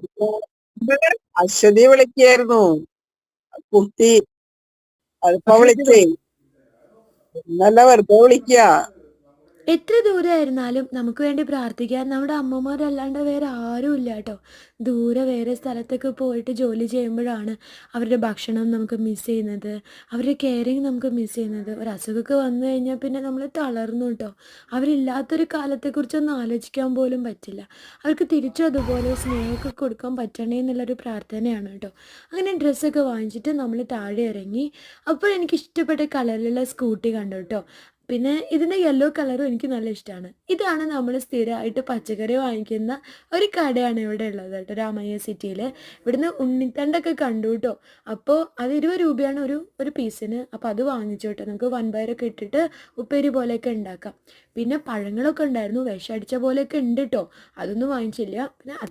ഇപ്പൊ അശ്വതി വിളിക്കായിരുന്നു. കുട്ടി അതിപ്പോ വിളിച്ചേ. ഇന്നല്ല വെറുതെ വിളിക്കാ. എത്ര ദൂരമായിരുന്നാലും നമുക്ക് വേണ്ടി പ്രാർത്ഥിക്കാൻ നമ്മുടെ അമ്മമാരല്ലാണ്ട് വേറെ ആരും ഇല്ല കേട്ടോ. ദൂരെ വേറെ സ്ഥലത്തൊക്കെ പോയിട്ട് ജോലി ചെയ്യുമ്പോഴാണ് അവരുടെ ഭക്ഷണം നമുക്ക് മിസ് ചെയ്യുന്നത്, അവരുടെ കെയറിങ് നമുക്ക് മിസ് ചെയ്യുന്നത്. ഒരു അസുഖമൊക്കെ വന്നു കഴിഞ്ഞാൽ പിന്നെ നമ്മൾ തളർന്നു കേട്ടോ. അവരില്ലാത്തൊരു കാലത്തെക്കുറിച്ചൊന്നും ആലോചിക്കാൻ പോലും പറ്റില്ല. അവർക്ക് തിരിച്ചും അതുപോലെ സ്നേഹമൊക്കെ കൊടുക്കാൻ പറ്റണേ എന്നുള്ളൊരു പ്രാർത്ഥനയാണ് കേട്ടോ. അങ്ങനെ ഡ്രസ്സൊക്കെ വാങ്ങിച്ചിട്ട് നമ്മൾ താഴെ ഇറങ്ങി. അപ്പോൾ എനിക്ക് ഇഷ്ടപ്പെട്ട കളറിലുള്ള സ്കൂട്ടി കണ്ടു കേട്ടോ. പിന്നെ ഇതിൻ്റെ യെല്ലോ കളറും എനിക്ക് നല്ല ഇഷ്ടമാണ്. ഇതാണ് നമ്മൾ സ്ഥിരമായിട്ട് പച്ചക്കറി വാങ്ങിക്കുന്ന ഒരു കടയാണ് ഇവിടെ ഉള്ളത് കേട്ടോ, രാമയ്യ സിറ്റിയിൽ. ഇവിടുന്ന് ഉണ്ണിത്തണ്ടൊക്കെ കണ്ടു കേട്ടോ. അപ്പോൾ അത് 20 രൂപയാണ് ഒരു ഒരു പീസിന്. അപ്പോൾ അത് വാങ്ങിച്ചു കേട്ടോ. നമുക്ക് വൻപയറൊക്കെ ഇട്ടിട്ട് ഉപ്പേരി പോലെയൊക്കെ ഉണ്ടാക്കാം. പിന്നെ പഴങ്ങളൊക്കെ ഉണ്ടായിരുന്നു, വിഷമടിച്ച പോലെയൊക്കെ ഉണ്ട് കേട്ടോ. അതൊന്നും വാങ്ങിച്ചില്ല. പിന്നെ